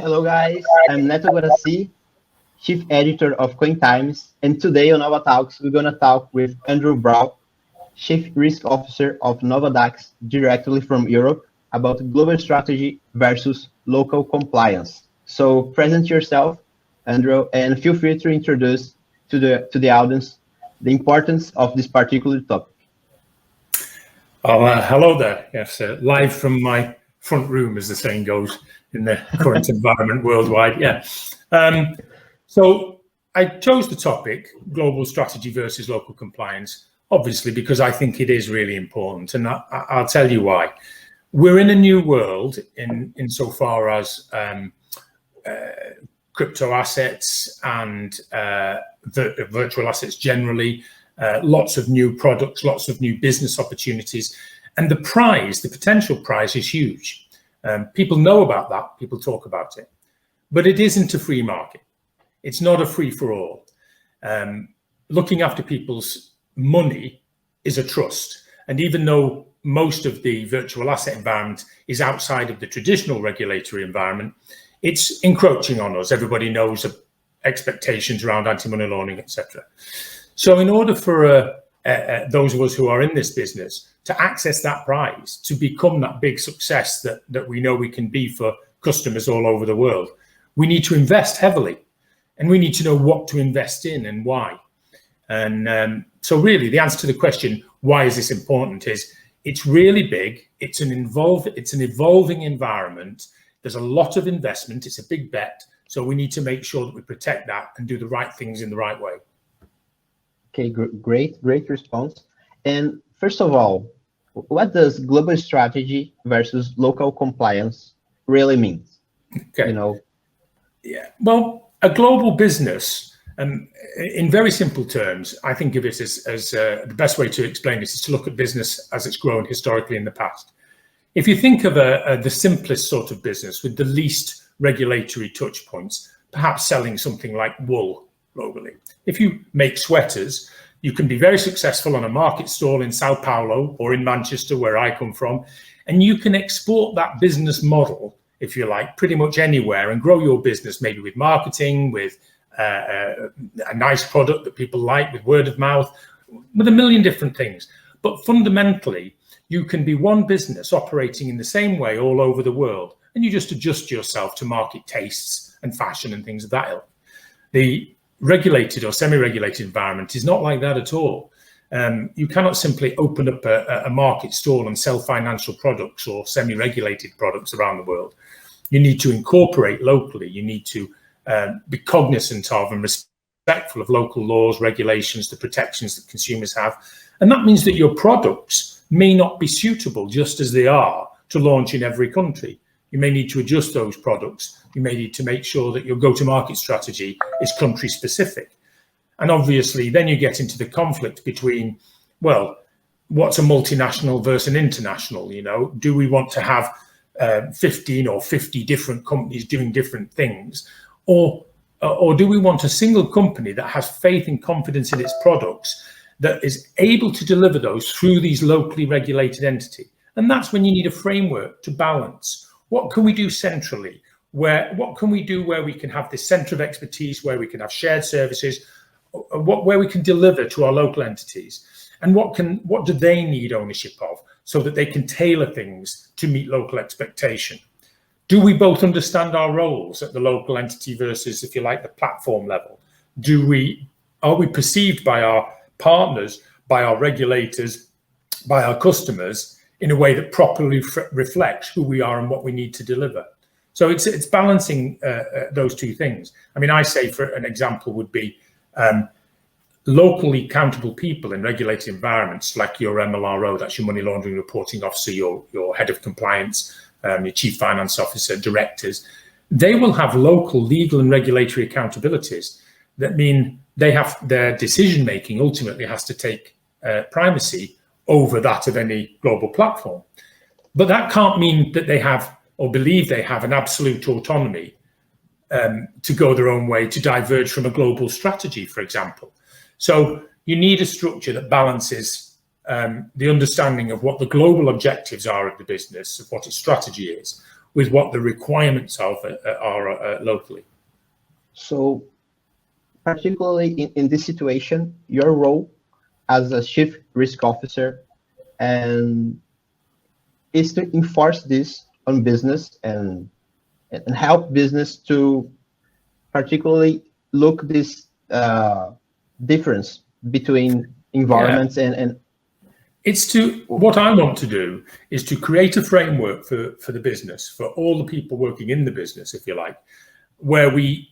Hello guys, I'm Neto, Chief Editor of Cointimes, and today on NovaTalks we're gonna talk with Andrew Brow, Chief Risk Officer of NovaDAX, directly from Europe, about global strategy versus local compliance. So present yourself, Andrew, and feel free to introduce to the audience the importance of this particular topic. Hello there. Yes, live from my front room, as the saying goes, in the current environment worldwide. Yeah. So I chose the topic, global strategy versus local compliance, obviously because I think it is really important, and I'll tell you why. We're in a new world insofar as crypto assets and virtual assets generally, lots of new products, lots of new business opportunities, and the potential prize is huge. People know about that, people talk about it, but it isn't a free market. It's not a free-for-all. Looking after people's money is a trust. And even though most of the virtual asset environment is outside of the traditional regulatory environment, it's encroaching on us. Everybody knows expectations around anti-money laundering, etc. So in order for those of us who are in this business to access that prize, to become that big success that we know we can be for customers all over the world, we need to invest heavily, and we need to know what to invest in and why. And so really the answer to the question, why is this important, is it's really big. It's an evolving environment. There's a lot of investment. It's a big bet. So we need to make sure that we protect that and do the right things in the right way. Okay, great response. And first of all, what does global strategy versus local compliance really mean? Okay. Yeah. Well, a global business, in very simple terms, I think of it as the best way to explain this is to look at business as it's grown historically in the past. If you think of the simplest sort of business with the least regulatory touch points, perhaps selling something like wool globally. If you make sweaters, you can be very successful on a market stall in Sao Paulo or in Manchester, where I come from, and you can export that business model, if you like, pretty much anywhere and grow your business, maybe with marketing, with a nice product that people like, with word of mouth, with a million different things. But fundamentally, you can be one business operating in the same way all over the world, and you just adjust yourself to market tastes and fashion and things of that ilk. The regulated or semi-regulated environment is not like that at all. You cannot simply open up a market stall and sell financial products or semi-regulated products around the world. You need to incorporate locally. You need to be cognizant of and respectful of local laws, regulations, the protections that consumers have. And that means that your products may not be suitable just as they are to launch in every country. You may need to adjust those products. You may need to make sure that your go-to-market strategy is country specific. And obviously, then you get into the conflict between, well, what's a multinational versus an international? Do we want to have 15 or 50 different companies doing different things? Or do we want a single company that has faith and confidence in its products that is able to deliver those through these locally regulated entities? And that's when you need a framework to balance. What can we do centrally? What can we do where we can have this center of expertise, where we can have shared services, where we can deliver to our local entities? And what do they need ownership of so that they can tailor things to meet local expectation? Do we both understand our roles at the local entity versus, if you like, the platform level? Are we perceived by our partners, by our regulators, by our customers in a way that properly reflects who we are and what we need to deliver? So it's balancing those two things. I mean, I say, for an example, would be locally accountable people in regulated environments, like your MLRO, that's your money laundering reporting officer, your head of compliance, your chief finance officer, directors. They will have local legal and regulatory accountabilities that mean they have their decision making ultimately has to take primacy over that of any global platform. But that can't mean that they have or believe they have an absolute autonomy to go their own way, to diverge from a global strategy, for example. So you need a structure that balances the understanding of what the global objectives are of the business, of what its strategy is, with what the requirements are locally. So, particularly in this situation, your role as a chief risk officer and is to enforce this on business and help business to particularly look this difference between environments and it's to what I want to do is to create a framework for the business, for all the people working in the business, if you like, where we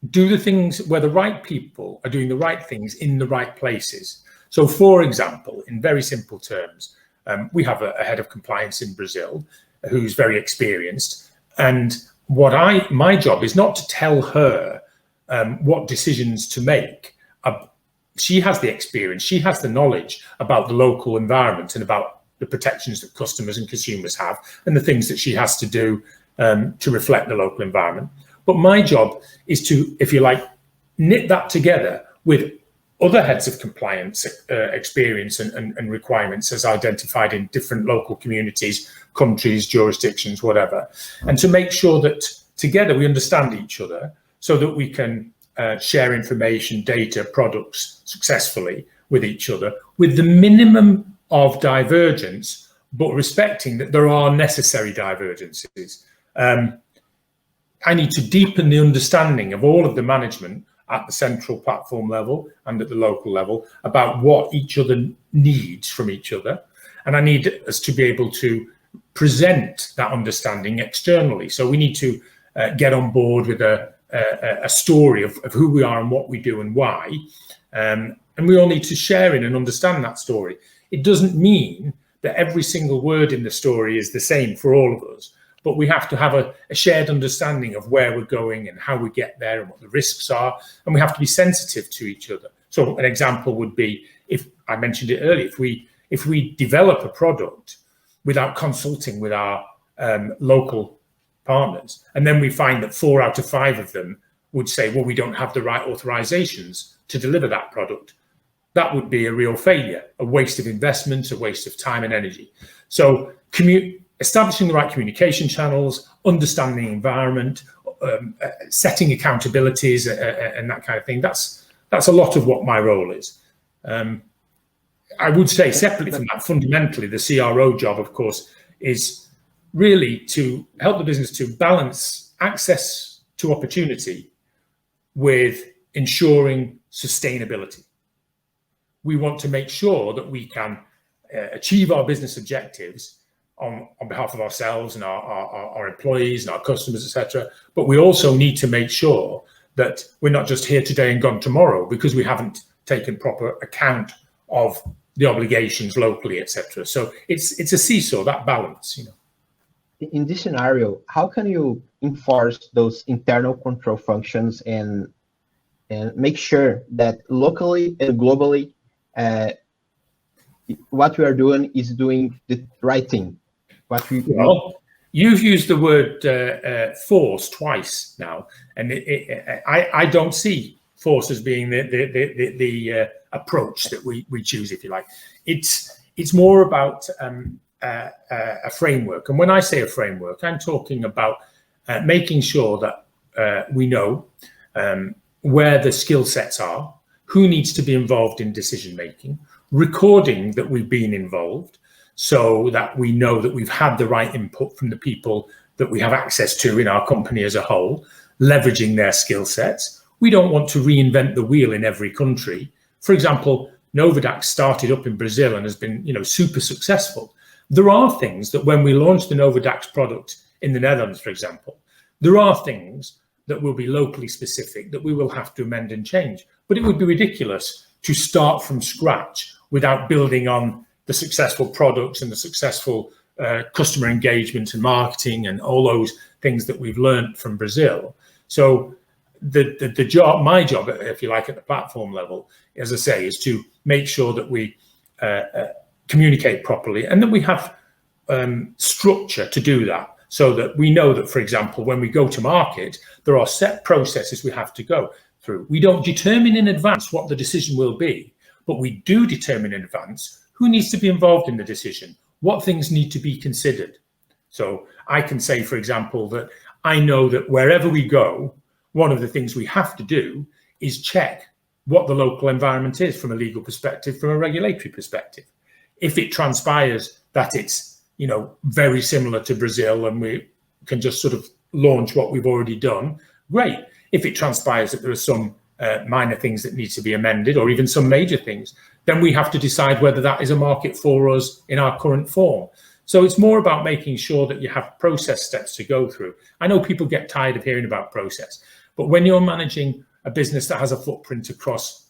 do the things where the right people are doing the right things in the right places. So, for example, in very simple terms, we have a head of compliance in Brazil who's very experienced, and my job is not to tell her what decisions to make. She has the experience, she has the knowledge about the local environment and about the protections that customers and consumers have and the things that she has to do to reflect the local environment. But my job is to, if you like, knit that together with other heads of compliance experience and requirements as identified in different local communities, countries, jurisdictions, whatever, and to make sure that together we understand each other so that we can share information, data, products successfully with each other with the minimum of divergence, but respecting that there are necessary divergences. I need to deepen the understanding of all of the management at the central platform level and at the local level about what each other needs from each other. And I need us to be able to present that understanding externally. So we need to get on board with a story of who we are and what we do and why. And we all need to share in and understand that story. It doesn't mean that every single word in the story is the same for all of us, but we have to have a shared understanding of where we're going and how we get there and what the risks are. And we have to be sensitive to each other. So an example would be, if I mentioned it earlier, if we develop a product without consulting with our local partners, and then we find that 4 out of 5 of them would say, well, we don't have the right authorizations to deliver that product, that would be a real failure, a waste of investment, a waste of time and energy. So establishing the right communication channels, understanding the environment, setting accountabilities and that kind of thing, that's a lot of what my role is. I would say separately from that, fundamentally, the CRO job, of course, is really to help the business to balance access to opportunity with ensuring sustainability. We want to make sure that we can achieve our business objectives on behalf of ourselves and our employees and our customers, etc. But we also need to make sure that we're not just here today and gone tomorrow because we haven't taken proper account of the obligations locally, etc. So it's a seesaw, that balance, you know. In this scenario, how can you enforce those internal control functions and make sure that locally and globally, what we are doing is doing the right thing? Well, you've used the word force twice now, and I don't see force as being the approach that we choose, if you like. It's more about a framework, and when I say a framework, I'm talking about making sure that we know where the skill sets are, who needs to be involved in decision making, recording that we've been involved, so that we know that we've had the right input from the people that we have access to in our company as a whole, leveraging their skill sets. We don't want to reinvent the wheel in every country. For example, NovaDAX started up in Brazil and has been, super successful. There are things that when we launch the NovaDAX product in the Netherlands, for example, there are things that will be locally specific that we will have to amend and change. But it would be ridiculous to start from scratch without building on the successful products and the successful customer engagement and marketing and all those things that we've learned from Brazil. So my job, if you like, at the platform level, as I say, is to make sure that we communicate properly and that we have structure to do that, so that we know that, for example, when we go to market, there are set processes we have to go through. We don't determine in advance what the decision will be, but we do determine in advance who needs to be involved in the decision, what things need to be considered. So I can say, for example, that I know that wherever we go, one of the things we have to do is check what the local environment is from a legal perspective, from a regulatory perspective. If it transpires that it's, very similar to Brazil and we can just sort of launch what we've already done, great. If it transpires that there are some minor things that need to be amended, or even some major things, then we have to decide whether that is a market for us in our current form. So it's more about making sure that you have process steps to go through. I know people get tired of hearing about process, but when you're managing a business that has a footprint across,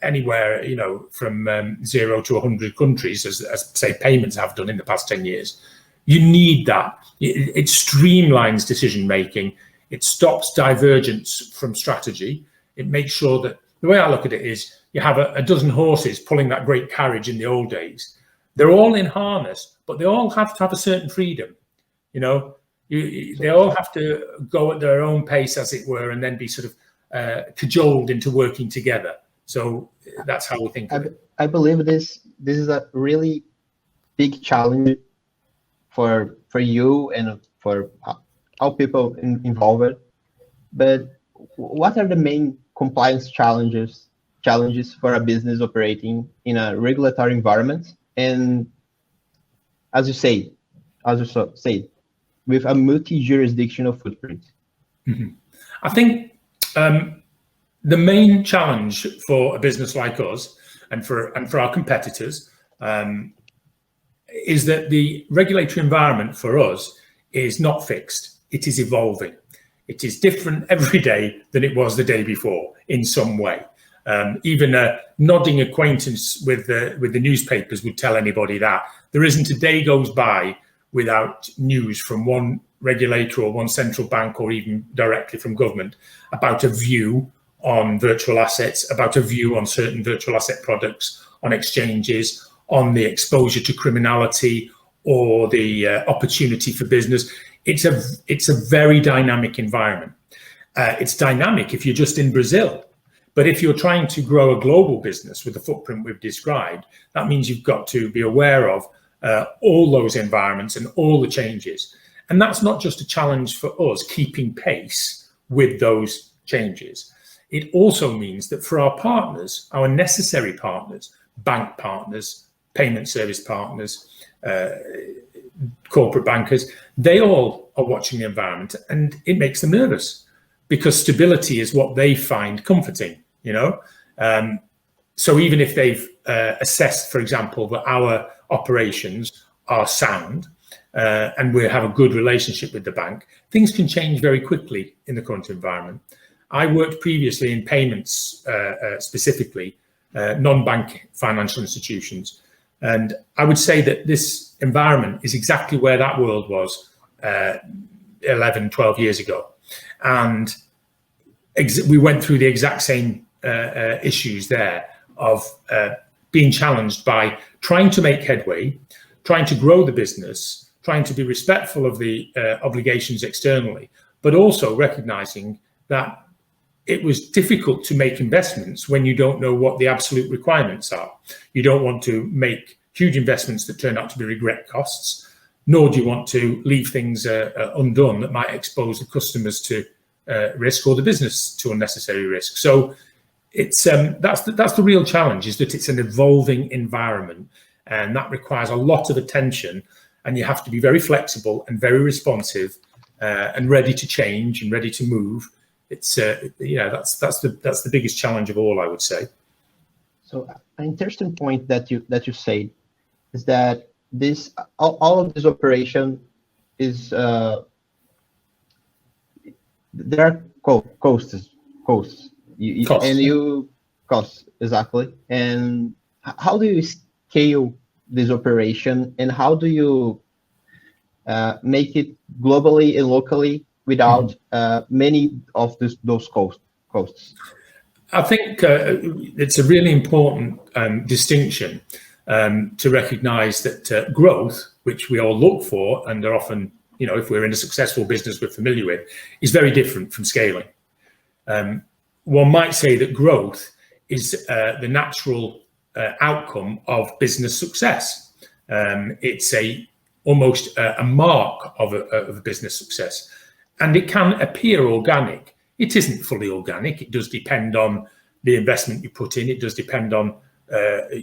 anywhere, from 0 to 100 countries, as say payments have done in the past 10 years, you need that. It streamlines decision making. It stops divergence from strategy. It makes sure that, the way I look at it is, you have a dozen horses pulling that great carriage in the old days. They're all in harness, but they all have to have a certain freedom. They all have to go at their own pace, as it were, and then be sort of cajoled into working together. So that's how we think of it. I believe this is a really big challenge for you and for all people involved. But what are the main compliance challenges for a business operating in a regulatory environment? And as you say, with a multi-jurisdictional footprint. Mm-hmm. I think the main challenge for a business like us and for our competitors is that the regulatory environment for us is not fixed. It is evolving. It is different every day than it was the day before in some way. Even a nodding acquaintance with the newspapers would tell anybody that there isn't a day goes by without news from one regulator or one central bank, or even directly from government, about a view on virtual assets, about a view on certain virtual asset products, on exchanges, on the exposure to criminality or the opportunity for business. It's a very dynamic environment. It's dynamic if you're just in Brazil. But if you're trying to grow a global business with the footprint we've described, that means you've got to be aware of all those environments and all the changes. And that's not just a challenge for us keeping pace with those changes. It also means that for our partners, our necessary partners, bank partners, payment service partners, corporate bankers, they all are watching the environment, and it makes them nervous because stability is what they find comforting, So even if they've assessed, for example, that our operations are sound and we have a good relationship with the bank, things can change very quickly in the current environment. I worked previously in payments, specifically non-bank financial institutions. And I would say that this environment is exactly where that world was 11, 12 years ago. And we went through the exact same issues there of being challenged by trying to make headway, trying to grow the business, trying to be respectful of the obligations externally, but also recognizing that it was difficult to make investments when you don't know what the absolute requirements are. You don't want to make huge investments that turn out to be regret costs, nor do you want to leave things undone that might expose the customers to risk or the business to unnecessary risk. So it's that's the real challenge, is that it's an evolving environment, and that requires a lot of attention, and you have to be very flexible and very responsive and ready to change and ready to move. It's that's the biggest challenge of all, I would say. So an interesting point that you say is that this all of this operation is there are costs. Costs, exactly. And how do you scale this operation, and how do you make it globally and locally without many of those costs? I think it's a really important distinction to recognize that growth, which we all look for and are often, if we're in a successful business we're familiar with, is very different from scaling. One might say that growth is the natural outcome of business success. It's a almost a mark of a business success. And it can appear organic. It isn't fully organic. It does depend on the investment you put in. It does depend on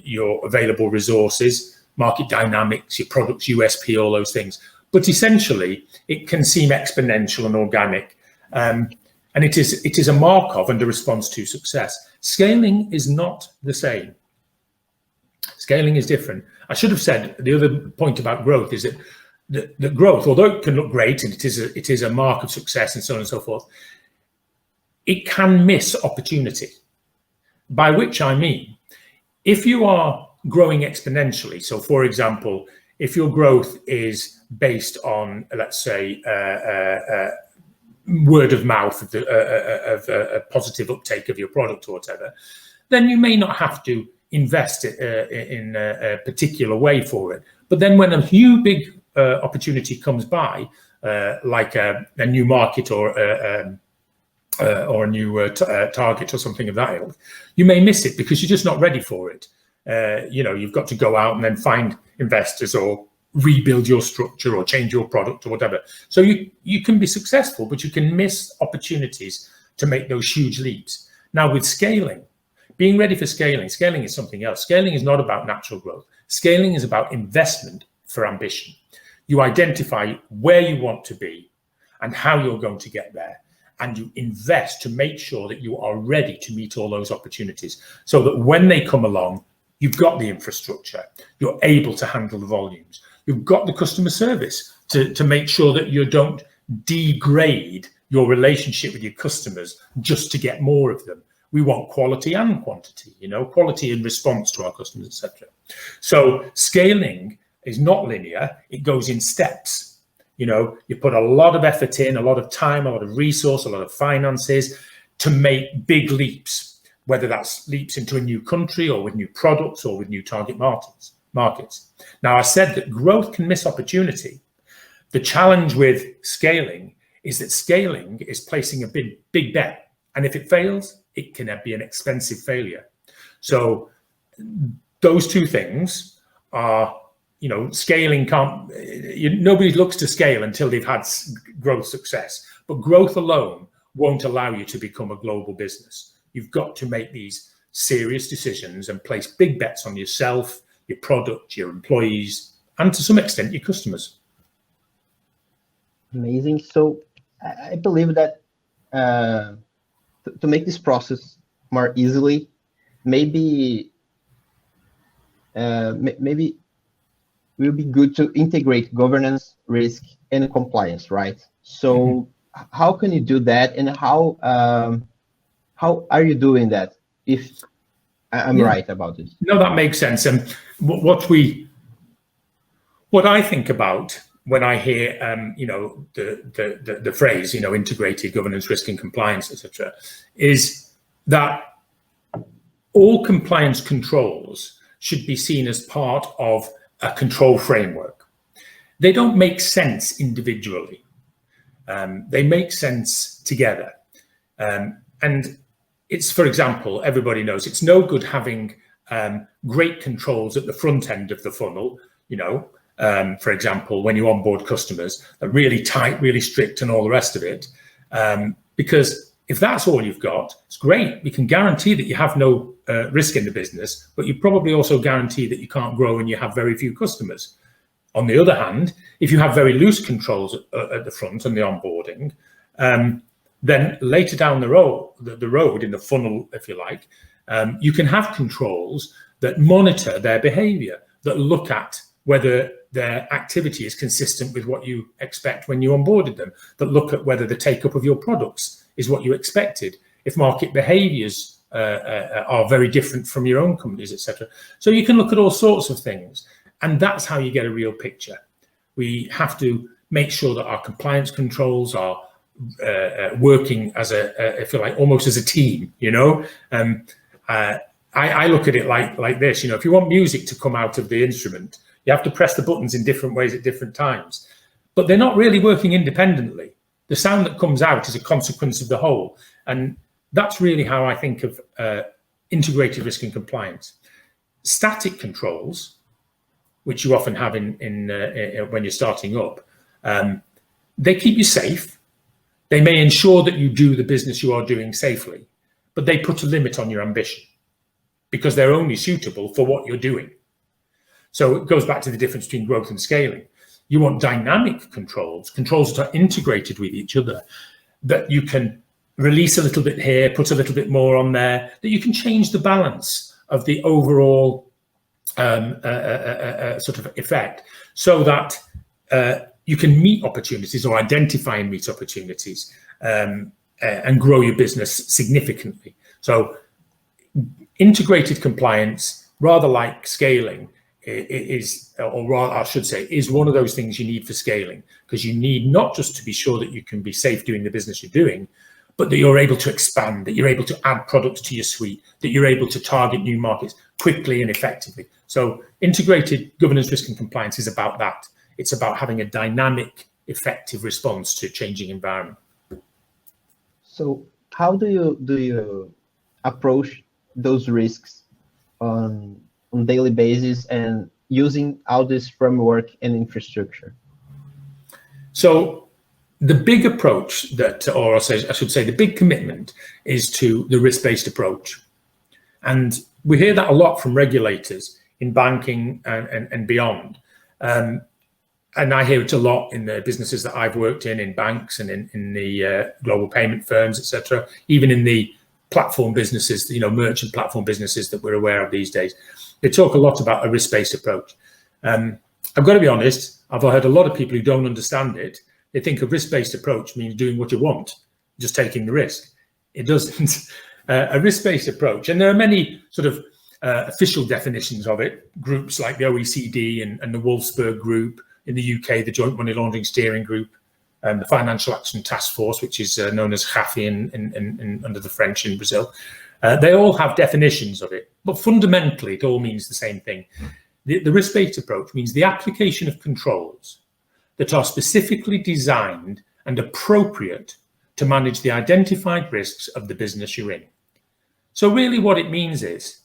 your available resources, market dynamics, your product's USP, all those things. But essentially, it can seem exponential and organic. And it is a mark of and a response to success. Scaling is not the same. Scaling is different. I should have said the other point about growth is that the growth, although it can look great and it is a mark of success and so on and so forth, it can miss opportunity. By which I mean, if you are growing exponentially, so for example, if your growth is based on, let's say, word of mouth of a positive uptake of your product or whatever, then you may not have to invest in a particular way for it. But then when a huge big opportunity comes by, like a new market or a new target or something of that ilk, you may miss it because you're just not ready for it. You've got to go out and then find investors or rebuild your structure or change your product or whatever. So you can be successful, but you can miss opportunities to make those huge leaps. Now with scaling, being ready for scaling is something else. Scaling is not about natural growth. Scaling is about investment for ambition. You identify where you want to be and how you're going to get there. And you invest to make sure that you are ready to meet all those opportunities so that when they come along, you've got the infrastructure, you're able to handle the volumes, you've got the customer service to make sure that you don't degrade your relationship with your customers just to get more of them. We want quality and quantity, quality in response to our customers, etc. So scaling is not linear, it goes in steps. You put a lot of effort in, a lot of time, a lot of resource, a lot of finances to make big leaps, whether that's leaps into a new country or with new products or with new target markets. Now, I said that growth can miss opportunity. The challenge with scaling is that scaling is placing a big bet. And if it fails, it can be an expensive failure. So those two things are, scaling can't, nobody looks to scale until they've had growth success. But growth alone won't allow you to become a global business. You've got to make these serious decisions and place big bets on yourself, your product, your employees, and to some extent, your customers. Amazing. So I believe that to make this process more easily, maybe it will be good to integrate governance, risk, and compliance, right? So how can you do that, and how are you doing that? If I'm right about this. No, that makes sense. And what I think about when I hear the phrase integrated governance, risk, and compliance, etc., is that all compliance controls should be seen as part of a control framework. They don't make sense individually. They make sense together. And it's, for example, everybody knows it's no good having great controls at the front end of the funnel, for example, when you onboard customers, are really tight, really strict, and all the rest of it. Because if that's all you've got, it's great. We can guarantee that you have no risk in the business, but you probably also guarantee that you can't grow and you have very few customers. On the other hand, if you have very loose controls at the front and the onboarding, then later down the road in the funnel, if you like, you can have controls that monitor their behavior, that look at whether their activity is consistent with what you expect when you onboarded them, that look at whether the take-up of your products is what you expected, if market behaviors are very different from your own companies, etc. So you can look at all sorts of things, and that's how you get a real picture. We have to make sure that our compliance controls are working as if you like, almost as a team, I look at it like this, if you want music to come out of the instrument, you have to press the buttons in different ways at different times, but they're not really working independently. The sound that comes out is a consequence of the whole. And that's really how I think of integrated risk and compliance. Static controls which you often have in when you're starting up, they keep you safe. They may ensure that you do the business you are doing safely, but they put a limit on your ambition because they're only suitable for what you're doing. So it goes back to the difference between growth and scaling. You want dynamic controls that are integrated with each other, that you can release a little bit here, put a little bit more on there, that you can change the balance of the overall sort of effect, so that you can meet opportunities or identify and meet opportunities and grow your business significantly. So integrated compliance, rather like scaling, is, or rather I should say, is one of those things you need for scaling, because you need not just to be sure that you can be safe doing the business you're doing, but that you're able to expand, that you're able to add products to your suite, that you're able to target new markets quickly and effectively. So integrated governance, risk and compliance is about that. It's about having a dynamic, effective response to changing environment. So how do you approach those risks on daily basis and using all this framework and infrastructure? So the big approach that, or I should say the big commitment, is to the risk-based approach. And we hear that a lot from regulators in banking and beyond. And I hear it a lot in the businesses that I've worked in banks and in the global payment firms, etc., even in the platform businesses, merchant platform businesses that we're aware of these days. They talk a lot about a risk-based approach. I've got to be honest, I've heard a lot of people who don't understand it. They think a risk-based approach means doing what you want, just taking the risk. It doesn't. A risk-based approach, and there are many sort of official definitions of it, groups like the OECD and the Wolfsburg Group in the UK, the Joint Money Laundering Steering Group, the Financial Action Task Force, which is known as CAFI in under the French in Brazil. They all have definitions of it, but fundamentally it all means the same thing. The risk-based approach means the application of controls that are specifically designed and appropriate to manage the identified risks of the business you're in. So really what it means is,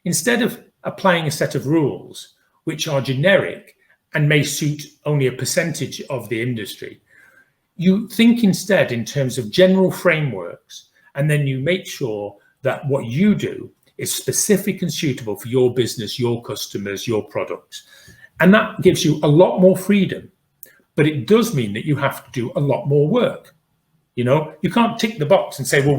instead of applying a set of rules which are generic and may suit only a percentage of the industry, you think instead in terms of general frameworks, and then you make sure that what you do is specific and suitable for your business, your customers, your products. And that gives you a lot more freedom, but it does mean that you have to do a lot more work. You can't tick the box and say, well,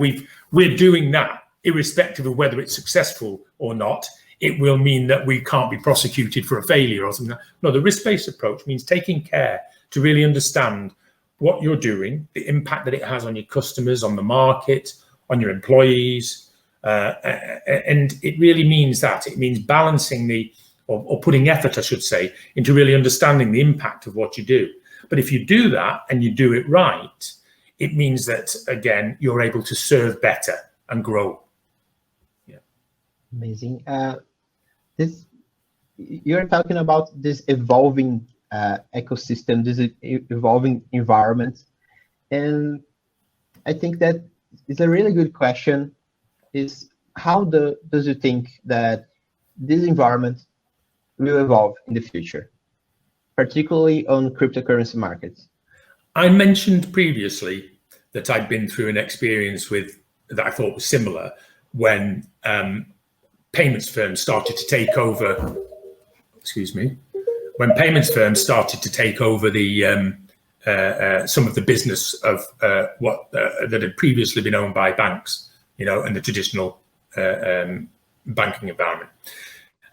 we're doing that, irrespective of whether it's successful or not. It will mean that we can't be prosecuted for a failure or something. No, the risk-based approach means taking care to really understand what you're doing, the impact that it has on your customers, on the market, on your employees. And it really means that. It means balancing or putting effort, I should say, into really understanding the impact of what you do. But if you do that and you do it right, it means that, again, you're able to serve better and grow. Yeah. Amazing. You're talking about this evolving ecosystem, this evolving environment. And I think that it's a really good question, is how does you think that this environment will evolve in the future, particularly on cryptocurrency markets? I mentioned previously that I'd been through an experience that I thought was similar when payments firms started to take over. When payments firms started to take over the some of the business of that had previously been owned by banks, and the traditional banking environment.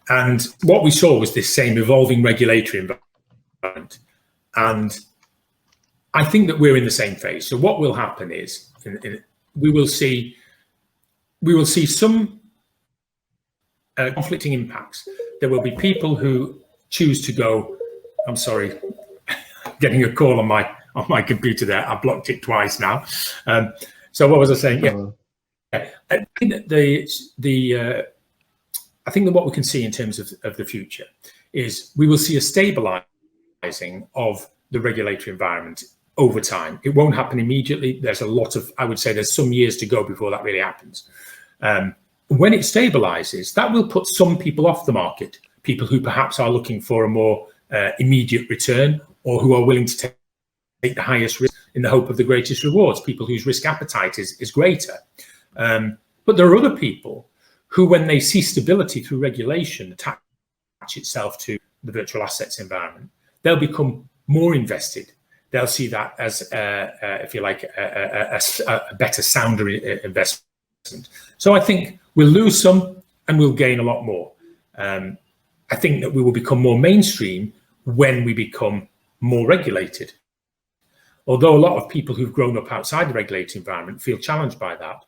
And what we saw was this same evolving regulatory environment. And I think that we're in the same phase. So what will happen is we will see some conflicting impacts. There will be people who choose to go, I'm sorry, getting a call on my computer there. I blocked it twice now. So what was I saying? Yeah, I think that I think that what we can see in terms of the future is we will see a stabilizing of the regulatory environment over time. It won't happen immediately. I would say there's some years to go before that really happens. When it stabilizes, that will put some people off the market people who perhaps are looking for a more immediate return, or who are willing to take the highest risk in the hope of the greatest rewards, people whose risk appetite is greater. But there are other people who, when they see stability through regulation attach itself to the virtual assets environment, they'll become more invested. They'll see that as, if you like, a better, sounder investment. So I think we'll lose some and we'll gain a lot more. I think that we will become more mainstream when we become more regulated. Although a lot of people who've grown up outside the regulated environment feel challenged by that,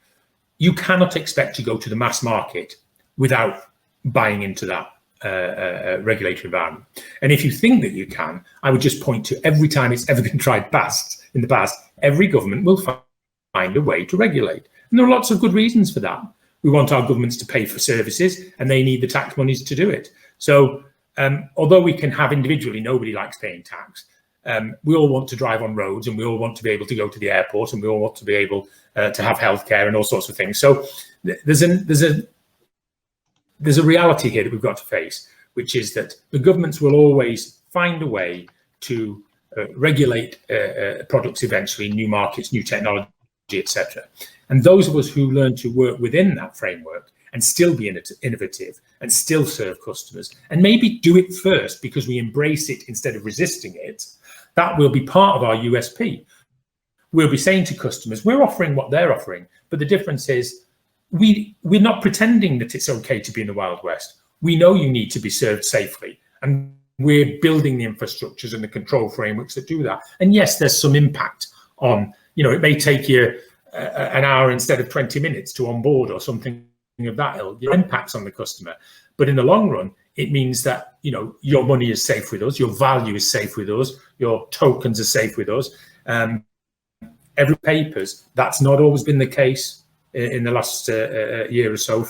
you cannot expect to go to the mass market without buying into that regulatory environment. And if you think that you can, I would just point to every time it's ever been tried in the past, every government will find a way to regulate. And there are lots of good reasons for that. We want our governments to pay for services, and they need the tax monies to do it. So although we can have individually, nobody likes paying tax, we all want to drive on roads, and we all want to be able to go to the airport, and we all want to be able to have healthcare and all sorts of things. So there's a reality here that we've got to face, which is that the governments will always find a way to regulate products eventually, new markets, new technology, etc. And those of us who learn to work within that framework and still be innovative and still serve customers, and maybe do it first because we embrace it instead of resisting it, that will be part of our USP. We'll be saying to customers, we're offering what they're offering, but the difference is we're not pretending that it's okay to be in the Wild West. We know you need to be served safely, and we're building the infrastructures and the control frameworks that do that. And yes, there's some impact on, it may take you an hour instead of 20 minutes to onboard or something of that ilk. Your impacts on the customer. But in the long run, it means that, your money is safe with us, your value is safe with us, your tokens are safe with us. Every papers, that's not always been the case in the last year or so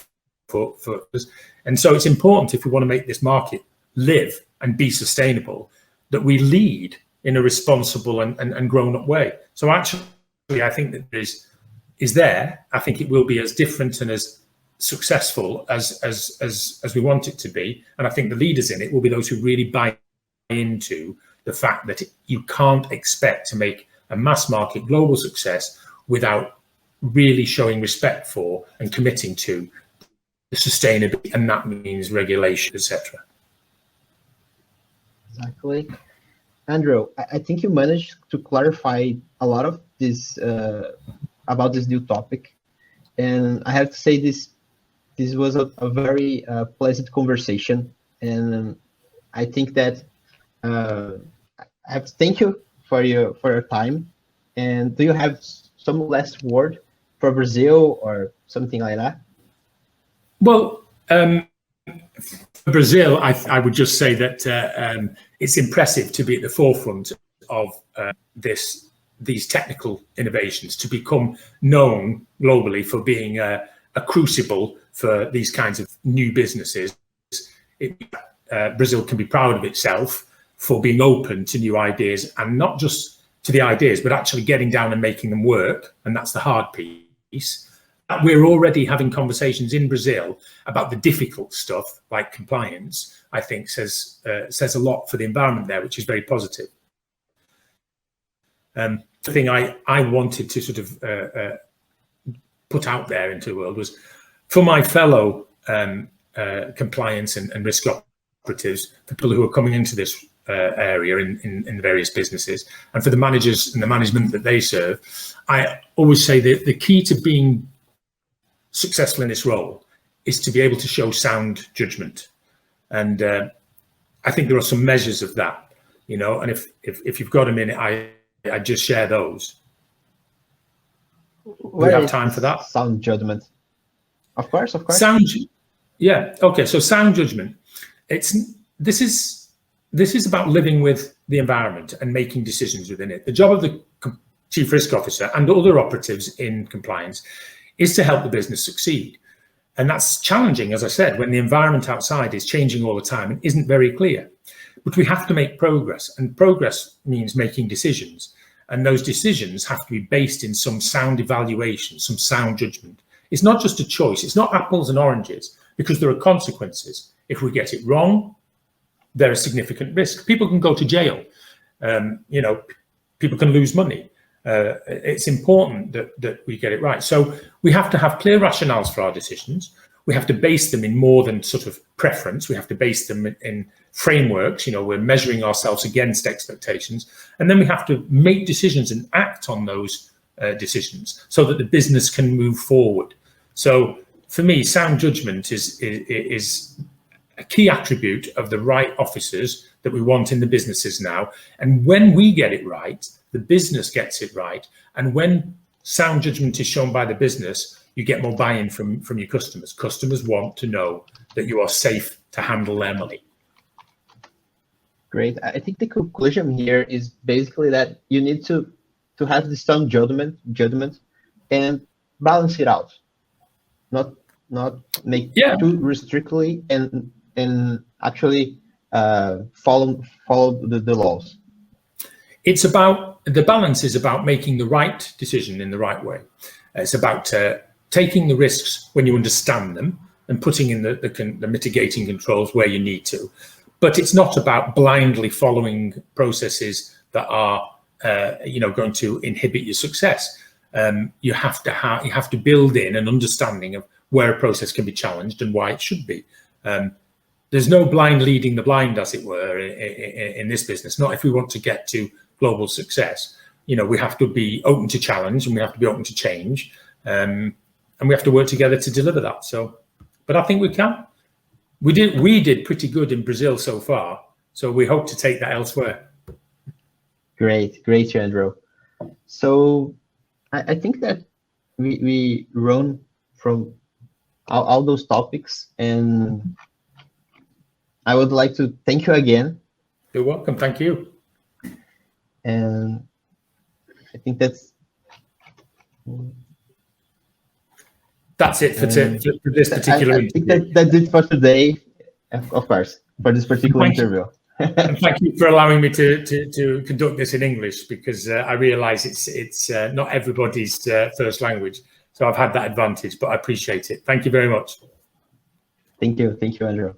for us. And so it's important, if we want to make this market live and be sustainable, that we lead in a responsible and grown-up way. So actually, I think that is there. I think it will be as different and as successful as we want it to be. And I think the leaders in it will be those who really buy into the fact that you can't expect to make a mass market global success without really showing respect for and committing to the sustainability, and that means regulation, etc. Exactly. Andrew, I think you managed to clarify a lot of this about this new topic, and I have to say this was a very pleasant conversation, and I think that I have to thank you for your time. And do you have some last word for Brazil or something like that? Well, for Brazil, I would just say that it's impressive to be at the forefront of these technical innovations, to become known globally for being a crucible for these kinds of new businesses. Brazil can be proud of itself for being open to new ideas, and not just to the ideas, but actually getting down and making them work. And that's the hard piece. We're already having conversations in Brazil about the difficult stuff like compliance. I think says a lot for the environment there, which is very positive. The thing I wanted to sort of put out there into the world was for my fellow compliance and risk operatives, for people who are coming into this area in the various businesses, and for the managers and the management that they serve. I always say that the key to being successful in this role is to be able to show sound judgment. And I think there are some measures of that, and if you've got a minute, I just share those. We have time for that. Sound judgment. Of course. Yeah. Okay. So sound judgment. This is about living with the environment and making decisions within it. The job of the chief risk officer and other operatives in compliance is to help the business succeed. And that's challenging, as I said, when the environment outside is changing all the time and isn't very clear. But we have to make progress, and progress means making decisions. And those decisions have to be based in some sound evaluation, some sound judgment. It's not just a choice. It's not apples and oranges, because there are consequences If we get it wrong, there is significant risk. People can go to jail. You know, people can lose money. It's important that we get it right. So we have to have clear rationales for our decisions. We have to base them in more than sort of preference. We have to base them in frameworks. You know, we're measuring ourselves against expectations. And then we have to make decisions and act on those decisions so that the business can move forward. So for me, sound judgment is a key attribute of the right officers that we want in the businesses now. And when we get it right, the business gets it right. And when sound judgment is shown by the business, you get more buy-in from your customers. Customers want to know that you are safe to handle their money. Great. I think the conclusion here is basically that you need to have the sound judgment and balance it out, not make too restrictly and actually follow the laws. It's about, the balance is about making the right decision in the right way. It's about taking the risks when you understand them and putting in the mitigating controls where you need to. But it's not about blindly following processes that are you know, going to inhibit your success. You have to build in an understanding of where a process can be challenged and why it should be. There's no blind leading the blind, as it were, in this business. Not if we want to get to global success. You know, we have to be open to challenge and we have to be open to change, and we have to work together to deliver that. So, but I think we can. We did pretty good in Brazil so far. So we hope to take that elsewhere. Great, Andrew. So I think that we run from all those topics, and I would like to thank you again. You're welcome. Thank you. And I think that's it for this particular I think that's it for today, of course, for this particular interview. And thank you for allowing me to conduct this in English, because I realize it's not everybody's first language. So I've had that advantage, but I appreciate it. Thank you very much. Thank you, Andrew.